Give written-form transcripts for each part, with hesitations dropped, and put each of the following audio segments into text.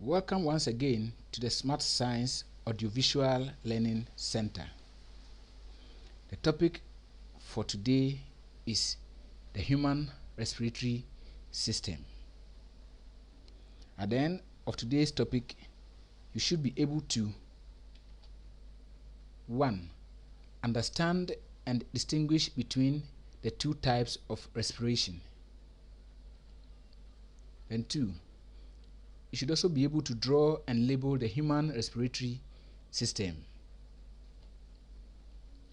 Welcome once again to the Smart Science Audiovisual Learning Center. The topic for today is the human respiratory system. At the end of today's topic, you should be able to 1. Understand and distinguish between the two types of respiration. And 2. You should also be able to draw and label the human respiratory system.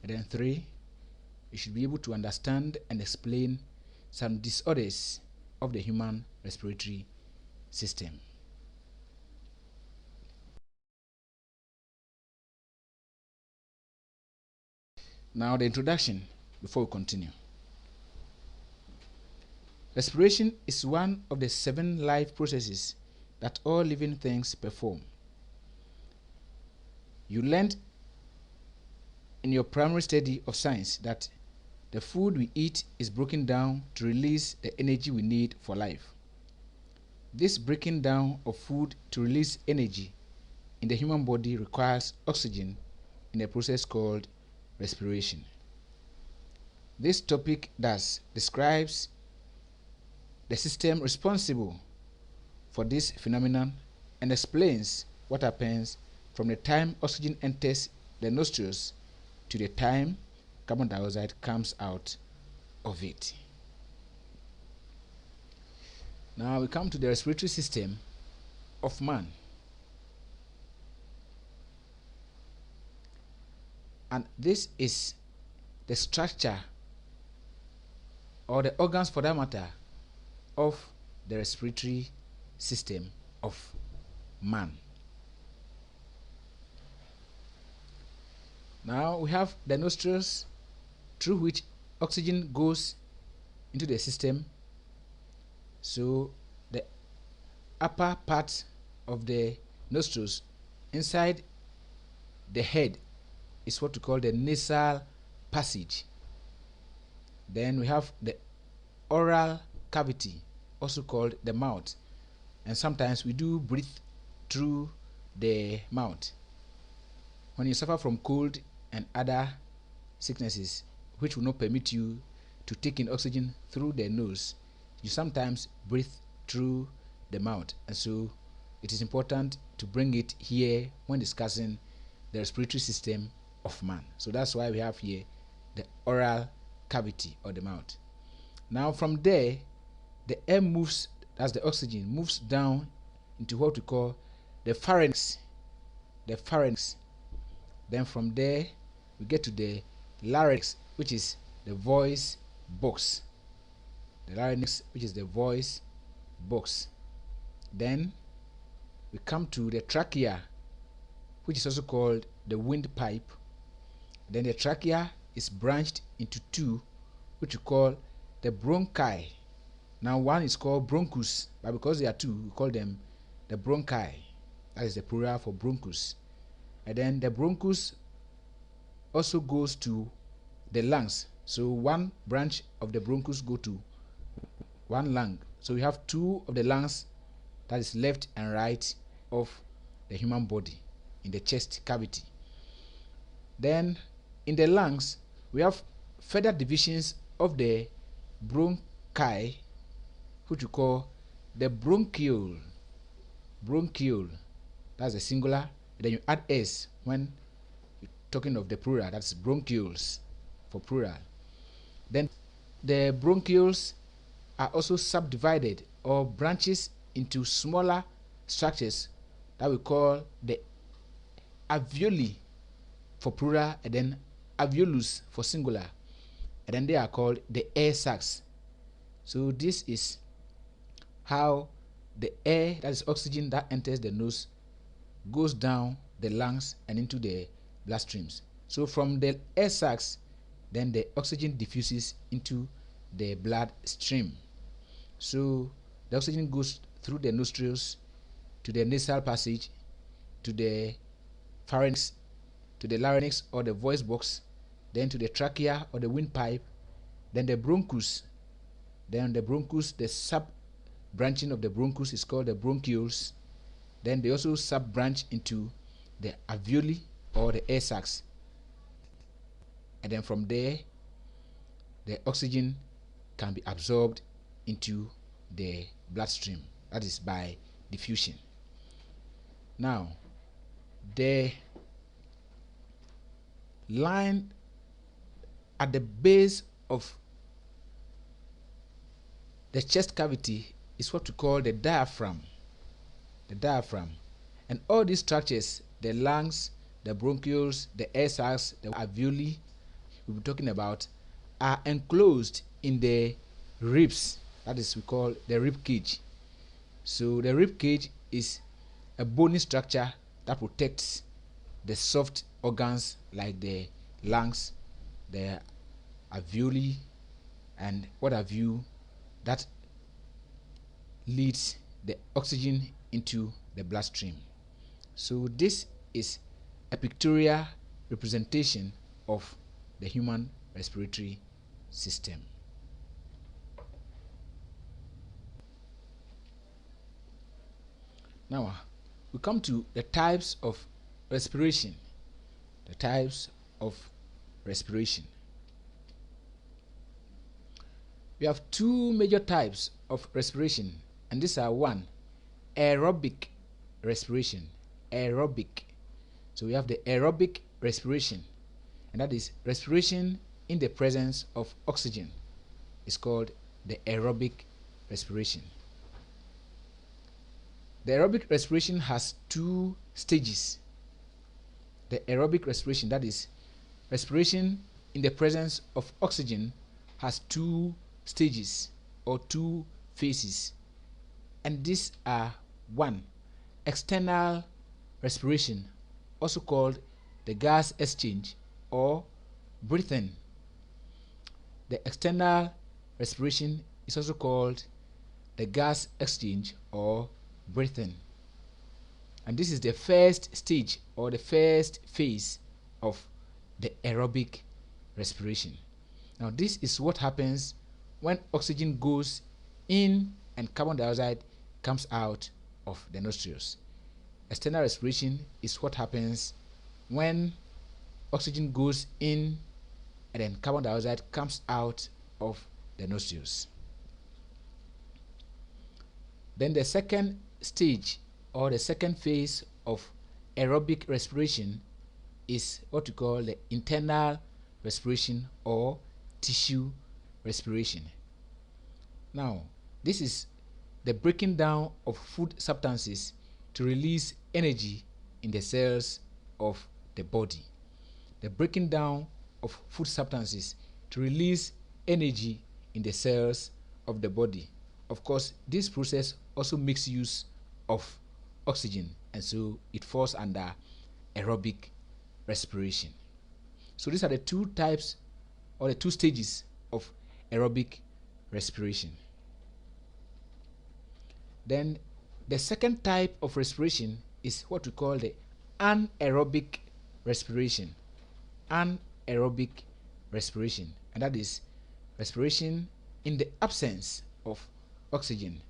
And then 3. You should be able to understand and explain some disorders of the human respiratory system. Now the introduction before we continue. Respiration is one of the 7 life processes that all living things perform. You learned in your primary study of science that the food we eat is broken down to release the energy we need for life. This breaking down of food to release energy in the human body requires oxygen in a process called respiration. This topic thus describes the system responsible for this phenomenon and explains what happens from the time oxygen enters the nostrils to the time carbon dioxide comes out of it. Now we come to the respiratory system of man. And this is the structure or the organs for that matter of the respiratory system of man. Now we have the nostrils through which oxygen goes into the system. So the upper part of the nostrils inside the head is what we call the nasal passage. Then we have the oral cavity, also called the mouth, and sometimes we do breathe through the mouth. When you suffer from cold and other sicknesses which will not permit you to take in oxygen through the nose, you sometimes breathe through the mouth, and so it is important to bring it here when discussing the respiratory system of man. So that's why we have here the oral cavity or the mouth. Now from there, the air moves, as the oxygen moves down into what we call the pharynx. Then from there we get to the larynx, which is the voice box. Then we come to the trachea, which is also called the windpipe. Then the trachea is branched into 2, which we call the bronchi. Now one is called bronchus, but because there are 2, we call them the bronchi. That is the plural for bronchus. And then the bronchus also goes to the lungs. So one branch of the bronchus go to one lung. So we have 2 of the lungs, that is left and right of the human body in the chest cavity. Then in the lungs we have further divisions of the bronchi, which we call the bronchiole. That's the singular, and then you add s when you're talking of the plural, that's bronchioles for plural. Then the bronchioles are also subdivided or branches into smaller structures that we call the alveoli for plural, and then alveolus for singular, and then they are called the air sacs. So this is how the air, that is oxygen that enters the nose, goes down the lungs and into the bloodstreams. So from the air sacs, then the oxygen diffuses into the bloodstream. So the oxygen goes through the nostrils to the nasal passage, to the pharynx, to the larynx or the voice box, then to the trachea or the windpipe, then the bronchus. Then the bronchus, the sub branching of the bronchus is called the bronchioles. Then they also sub-branch into the alveoli or the air sacs, and then from there the oxygen can be absorbed into the bloodstream, that is by diffusion. Now, the line at the base of the chest cavity is what we call the diaphragm. The diaphragm. And all these structures, the lungs, the bronchioles, the air sacs, the alveoli we'll be talking about, are enclosed in the ribs. That is, we call the rib cage. So the rib cage is a bony structure that protects the soft organs like the lungs, the alveoli, and what have you, that leads the oxygen into the bloodstream. So this is a pictorial representation of the human respiratory system. Now we come to the types of respiration. The types of respiration. We have two major types of respiration, and these are: one, aerobic respiration. Aerobic. So we have the aerobic respiration, and that is respiration in the presence of oxygen. It's called the aerobic respiration. The aerobic respiration has two stages. The aerobic respiration, that is respiration in the presence of oxygen, has two stages or two phases, and these are: one, external respiration, also called the gas exchange or breathing. The external respiration is also called the gas exchange or breathing, and this is the first stage or the first phase of the aerobic respiration. Now this is what happens when oxygen goes in and carbon dioxide comes out of the nostrils. External respiration is what happens when oxygen goes in and then carbon dioxide comes out of the nostrils. Then the second stage or the second phase of aerobic respiration is what we call the internal respiration or tissue respiration. Now, this is the breaking down of food substances to release energy in the cells of the body. The breaking down of food substances to release energy in the cells of the body. Of course, this process also makes use of oxygen, and so it falls under aerobic respiration. So these are the two types or the two stages of aerobic respiration. Then the second type of respiration is what we call the anaerobic respiration. Anaerobic respiration, and that is respiration in the absence of oxygen.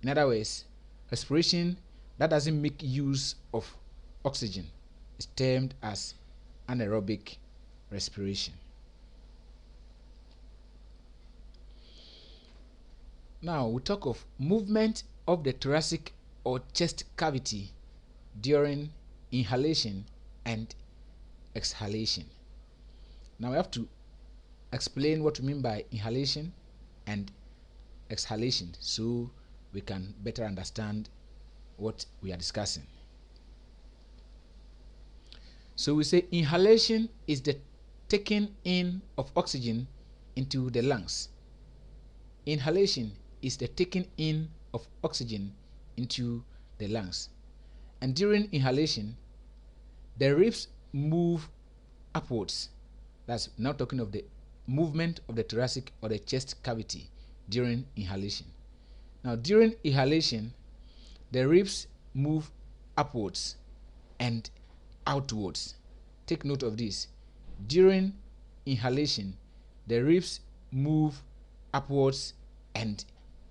In other words, respiration that doesn't make use of oxygen is termed as anaerobic respiration. Now we talk of movement of the thoracic or chest cavity during inhalation and exhalation. Now we have to explain what we mean by inhalation and exhalation so we can better understand what we are discussing. So we say inhalation is the taking in of oxygen into the lungs. Inhalation is the taking in of oxygen into the lungs. And during inhalation, the ribs move upwards. That's now talking of the movement of the thoracic or the chest cavity during inhalation. Now during inhalation, the ribs move upwards and outwards. Take note of this. During inhalation, the ribs move upwards and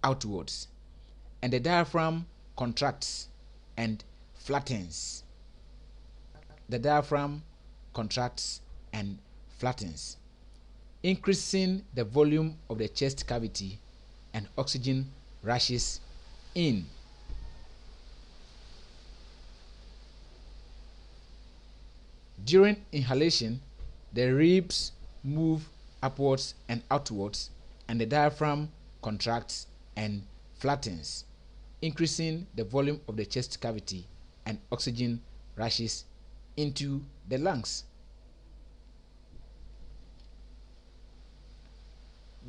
outwards, and the diaphragm contracts and flattens. The diaphragm contracts and flattens, increasing the volume of the chest cavity, and oxygen rushes in. During inhalation, the ribs move upwards and outwards, and the diaphragm contracts and flattens, increasing the volume of the chest cavity, and oxygen rushes into the lungs.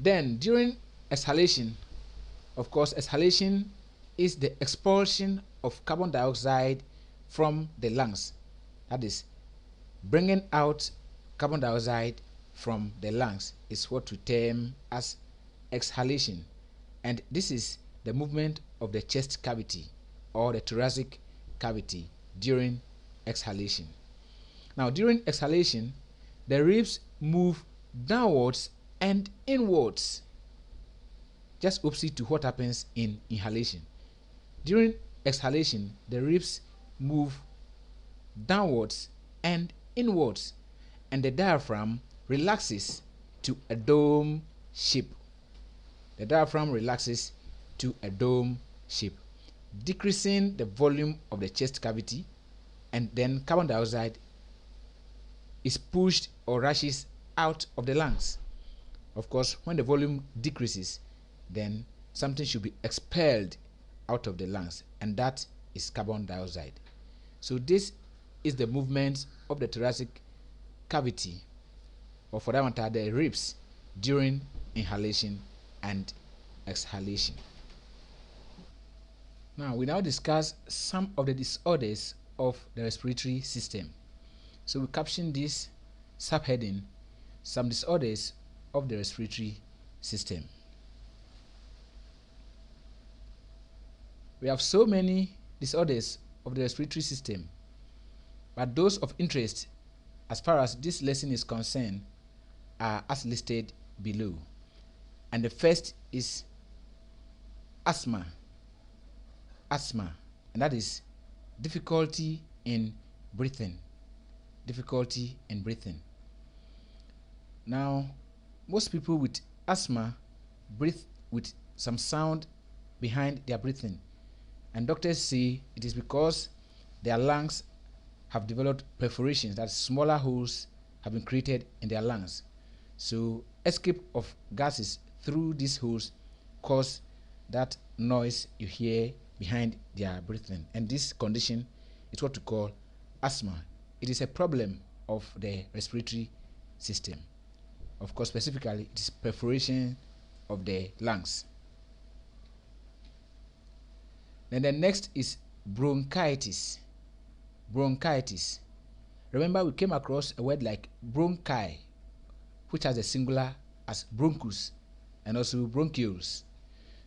Then during exhalation, of course, exhalation is the expulsion of carbon dioxide from the lungs. That is, bringing out carbon dioxide from the lungs is what we term as exhalation. And this is the movement of the chest cavity or the thoracic cavity during exhalation. Now, during exhalation, the ribs move downwards and inwards, just opposite to what happens in inhalation. During exhalation, the ribs move downwards and inwards, and the diaphragm relaxes to a dome shape. The diaphragm relaxes to a dome shape, decreasing the volume of the chest cavity, and then carbon dioxide is pushed or rushes out of the lungs. Of course, when the volume decreases, then something should be expelled out of the lungs, and that is carbon dioxide. So this is the movement of the thoracic cavity, or for that matter, the ribs, during inhalation and exhalation. Now, we now discuss some of the disorders of the respiratory system. So we caption this subheading, some disorders of the respiratory system. We have so many disorders of the respiratory system, but those of interest as far as this lesson is concerned are as listed below. And the first is asthma. Asthma, and that is difficulty in breathing. Difficulty in breathing. Now, most people with asthma breathe with some sound behind their breathing, and doctors say it is because their lungs have developed perforations, that smaller holes have been created in their lungs. So escape of gases through these holes cause that noise you hear behind their breathing, and this condition is what we call asthma. It is a problem of the respiratory system. Of course, specifically, it is perforation of the lungs. Then the next is bronchitis. Bronchitis. Remember, we came across a word like bronchi, which has a singular as bronchus and also bronchioles.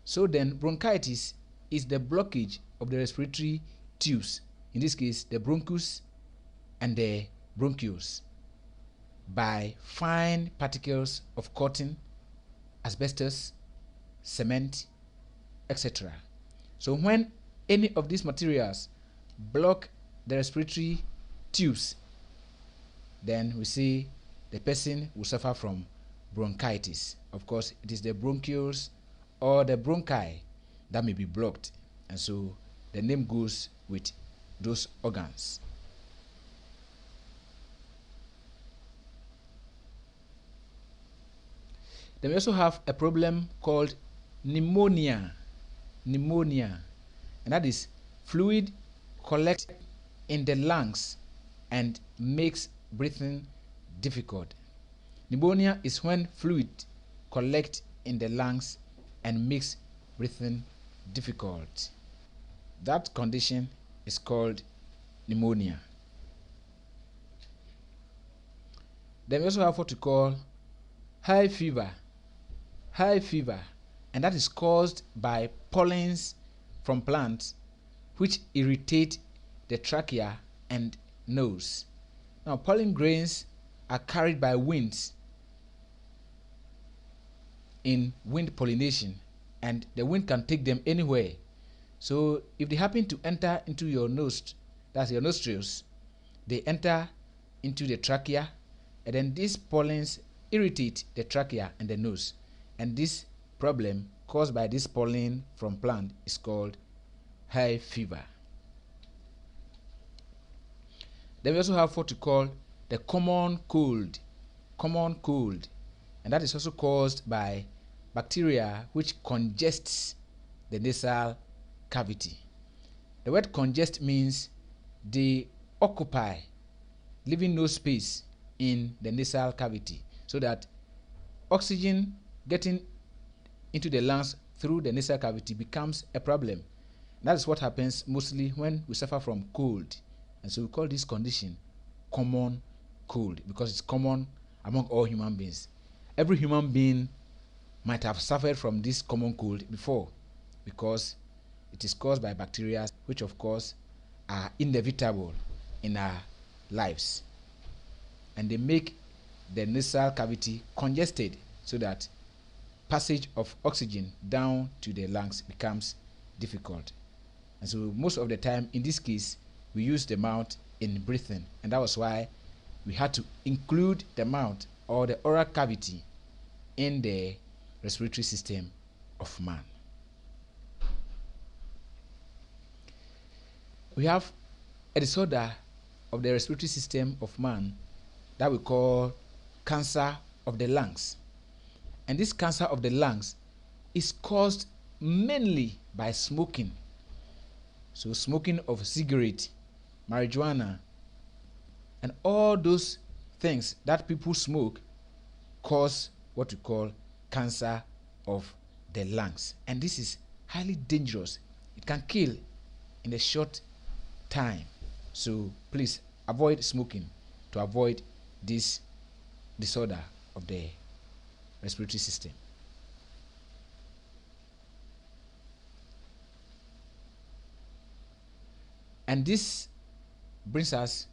So then, bronchitis is the blockage of the respiratory tubes, in this case, the bronchus and the bronchioles, by fine particles of cotton, asbestos, cement, etc. So when any of these materials block the respiratory tubes, then we see the person will suffer from bronchitis. Of course, it is the bronchioles or the bronchi that may be blocked, and so the name goes with those organs. Then we also have a problem called pneumonia. Pneumonia, and that is fluid collects in the lungs and makes breathing difficult. Pneumonia is when fluid collects in the lungs and makes breathing difficult. That condition is called pneumonia. Then we also have what we call high fever. High fever, and that is caused by pollens from plants which irritate the trachea and nose. Now, pollen grains are carried by winds in wind pollination, and the wind can take them anywhere. So if they happen to enter into your nose, that's your nostrils, they enter into the trachea, and then these pollens irritate the trachea and the nose. And this problem caused by this pollen from plant is called hay fever. Then we also have what we call the common cold. Common cold. And that is also caused by bacteria which congests the nasal cavity. The word congest means they occupy, leaving no space in the nasal cavity, so that oxygen getting into the lungs through the nasal cavity becomes a problem. That is what happens mostly when we suffer from cold. And so we call this condition common cold, because it's common among all human beings. Every human being might have suffered from this common cold before, because it is caused by bacteria, which of course are inevitable in our lives, and they make the nasal cavity congested, so that passage of oxygen down to the lungs becomes difficult. And so most of the time in this case we use the mouth in breathing, and that was why we had to include the mouth or the oral cavity in the respiratory system of man. We have a disorder of the respiratory system of man that we call cancer of the lungs. And this cancer of the lungs is caused mainly by smoking. So smoking of cigarette, marijuana, and all those things that people smoke cause what we call cancer of the lungs. And this is highly dangerous. It can kill in a short time. So please avoid smoking to avoid this disorder of the respiratory system. And this brings us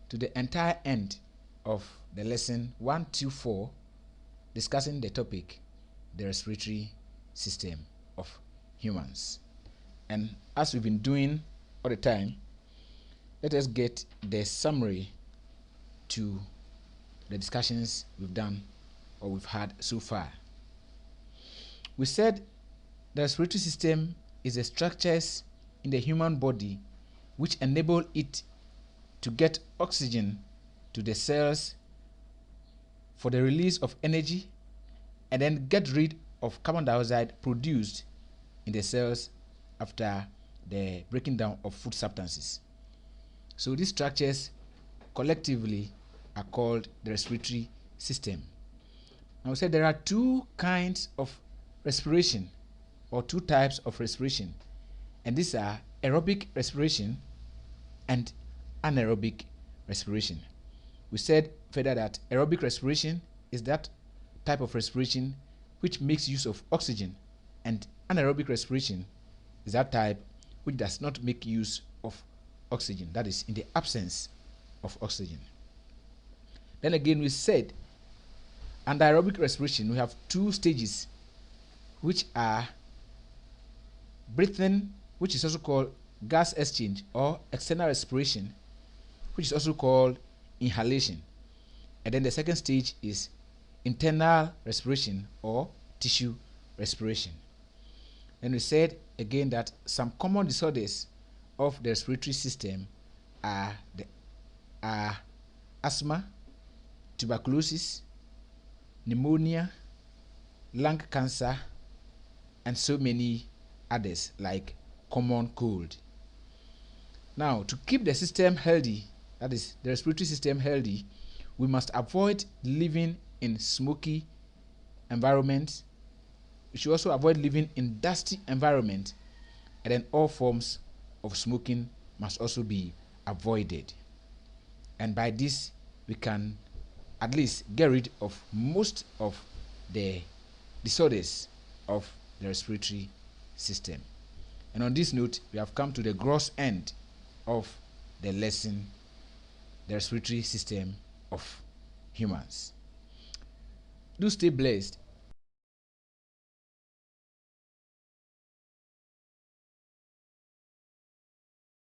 to the entire end of the lesson 124, discussing the topic, the respiratory system of humans. And as we've been doing all the time, let us get the summary to the discussions we've done or we've had so far. We said the respiratory system is the structures in the human body which enable it to get oxygen to the cells for the release of energy, and then get rid of carbon dioxide produced in the cells after the breaking down of food substances. So these structures collectively are called the respiratory system. Now we said there are two kinds of respiration, or two types of respiration, and these are aerobic respiration and anaerobic respiration. We said further that aerobic respiration is that type of respiration which makes use of oxygen, and anaerobic respiration is that type which does not make use of oxygen, that is in the absence of oxygen. Then again we said under aerobic respiration we have two stages, which are breathing, which is also called gas exchange, or external respiration, which is also called inhalation. And then the second stage is internal respiration, or tissue respiration. And we said again that some common disorders of the respiratory system are asthma, tuberculosis, pneumonia, lung cancer, and so many others like common cold. Now, to keep the system healthy, that is the respiratory system healthy, we must avoid living in smoky environments. We should also avoid living in dusty environment, and then all forms of smoking must also be avoided. And by this we can at least get rid of most of the disorders of the respiratory system. And on this note, we have come to the gross end of the lesson, the respiratory system of humans. Do stay blessed